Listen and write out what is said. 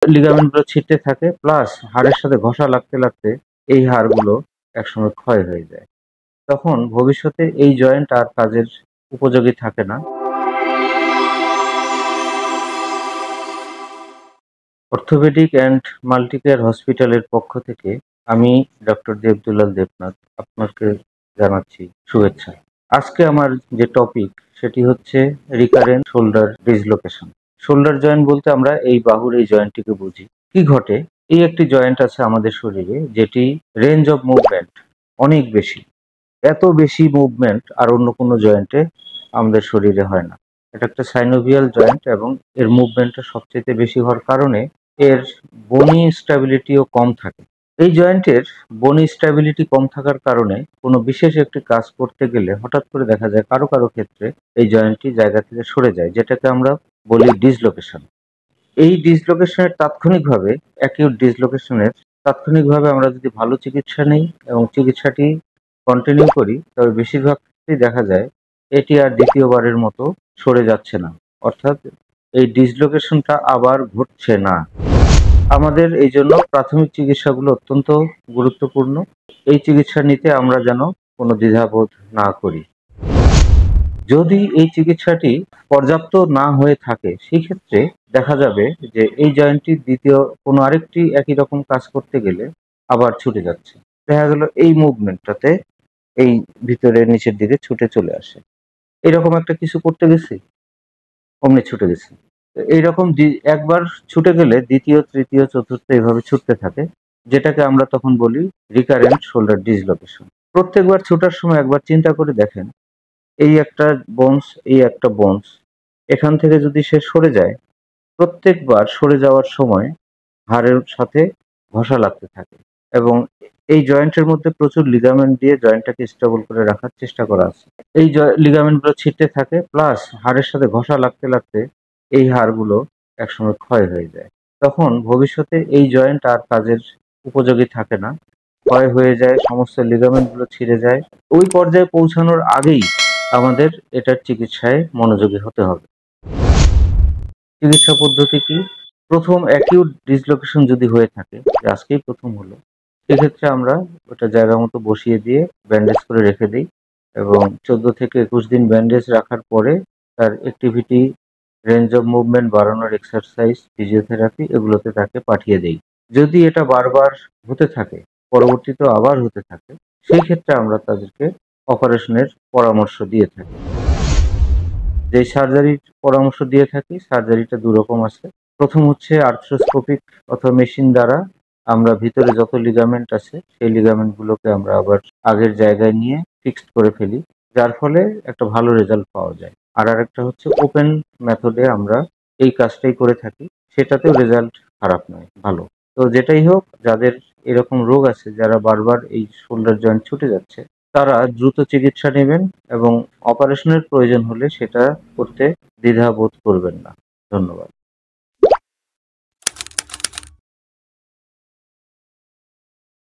লিগামেন্টগুলো ছিঁড়তে থাকে, প্লাস হাড়ের সাথে ঘষা লাগতে লাগতে এই হাড়গুলো একসময় ক্ষয় হয়ে যায়। তখন ভবিষ্যতে এই জয়েন্ট আর কাজের উপযোগী থাকে না। অর্থোপেডিক অ্যান্ড মাল্টিকেয়ার হসপিটালের পক্ষ থেকে আমি ডক্টর দেবদুলাল দেবনাথ আপনাকে জানাচ্ছি শুভেচ্ছা। আজকে আমার যে টপিক সেটি হচ্ছে recurrent shoulder dislocation. Shoulder joint বলতে আমরা এই বাহুর এই জয়েন্টটিকে বুঝি। কি ঘটে? এই একটি জয়েন্ট আছে আমাদের শরীরে যেটি রেঞ্জ অফ মুভমেন্ট অনেক বেশি। এত বেশি মুভমেন্ট আর অন্য কোনো জয়েন্টে আমাদের শরীরে হয় না। এটা একটা সাইনোভিয়াল জয়েন্ট এবং এর মুভমেন্টটা সবচেয়ে বেশি হওয়ার কারণে এর বনি স্ট্যাবিলিটিও কম থাকে। এই জয়েন্টের বনি স্ট্যাবিলিটি কম থাকার কারণে কোনো বিশেষ একটি কাজ করতে গেলে হঠাৎ করে দেখা যায় কারো কারো ক্ষেত্রে এই জয়েন্টটি জায়গা থেকে সরে যায়, যেটাকে আমরা বলি ডিসলোকেশন। এই ডিসলোকেশনের তাৎক্ষণিকভাবে অ্যাকিউট ডিসলোকেশনের তাৎক্ষণিকভাবে আমরা যদি ভালো চিকিৎসা নেই এবং চিকিৎসাটি কন্টিনিউ করি, তবে বেশিরভাগ ক্ষেত্রেই দেখা যায় এটি আর দ্বিতীয়বারের মতো সরে যাচ্ছে না, অর্থাৎ এই ডিসলোকেশনটা আবার ঘটছে না। আমাদের এই জন্য প্রাথমিক চিকিৎসাগুলো অত্যন্ত গুরুত্বপূর্ণ। এই চিকিৎসা নিতে আমরা যেন কোনো দ্বিধাবোধ না করি। যদি এই চিকিৎসাটি পর্যাপ্ত না হয়ে থাকে, সেই ক্ষেত্রে দেখা যাবে যে এই জয়েন্টটি দ্বিতীয় কোনো আরেকটি একই রকম কাজ করতে গেলে আবার ছুটে যাচ্ছে। দেখা গেল এই মুভমেন্টটাতে এই ভিতরে নিচের দিকে ছুটে চলে আসে। এরকম একটা কিছু করতে গেছি, অমনি ছুটে গেছে। তো এইরকম একবার ছুটে গেলে দ্বিতীয়, তৃতীয়, চতুর্থ এভাবে ছুটতে থাকে, যেটাকে আমরা তখন বলি রিকারেন্ট শোল্ডার ডিসলোকেশন। প্রত্যেকবার ছুটার সময় একবার চিন্তা করে দেখেন, এই একটা বোনস, এই একটা বোনস, এখান থেকে যদি সে সরে যায়, প্রত্যেকবার সরে যাওয়ার সময় হাড়ের সাথে ঘষা লাগতে থাকে এবং এই জয়েন্টের মধ্যে প্রচুর লিগামেন্ট দিয়ে জয়েন্টটাকে স্টেবল করে রাখার চেষ্টা করা আছে। এই লিগামেন্টগুলো ছিঁড়তে থাকে, প্লাস হাড়ের সাথে ঘষা লাগতে লাগতে এই হাড়গুলো একসময় ক্ষয় হয়ে যায়। তখন ভবিষ্যতে এই জয়েন্ট আর কাজের উপযোগী থাকে না, ক্ষয় হয়ে যায়, সমস্ত লিগামেন্টগুলো ছিঁড়ে যায়। ওই পর্যায়ে পৌঁছানোর আগেই আমাদের এটার চিকিৎসায় মনোযোগী হতে হবে। চিকিৎসা পদ্ধতি কি? প্রথম অ্যাকিউট ডিসলোকেশন যদি হয়ে থাকে, যে আজকেই প্রথম হলো, সেক্ষেত্রে আমরা ওটা জায়গা মতো বসিয়ে দিয়ে ব্যান্ডেজ করে রেখে দিই এবং 14 থেকে 21 দিন ব্যান্ডেজ রাখার পরে তার অ্যাক্টিভিটি, রেঞ্জ অফ মুভমেন্ট বাড়ানোর এক্সারসাইজ, ফিজিওথেরাপি এগুলোতে তাকে পাঠিয়ে দেই। যদি এটা বারবার হতে থাকে, পরবর্তীতেও আবার হতে থাকে, সেই ক্ষেত্রে আমরা তাদেরকে অপারেশনের পরামর্শ দিয়ে থাকি। যে সার্জারির পরামর্শ দিয়ে থাকি, সার্জারিটা দুরকম আছে। প্রথম হচ্ছে আর্থ্রোস্কোপিক অথবা মেশিন দ্বারা আমরা ভিতরে যত লিগামেন্ট আছে সেই লিগামেন্ট গুলোকে আমরা আবার আগের জায়গায় নিয়ে ফিক্সড করে ফেলি, যার ফলে একটা ভালো রেজাল্ট পাওয়া যায়। আর আরেকটা হচ্ছে ওপেন মেথডে আমরা এই কাজটাই করে থাকি, সেটাতেও রেজাল্ট খারাপ নয়, ভালো। তো যেটাই হোক, যাদের এরকম রোগ আছে, যারা বারবার এই শোল্ডার জয়েন্ট ছুটে যাচ্ছে, তারা দ্রুত চিকিৎসা নেবেন এবং অপারেশনের প্রয়োজন হলে সেটা করতে দ্বিধা বোধ করবেন না। ধন্যবাদ।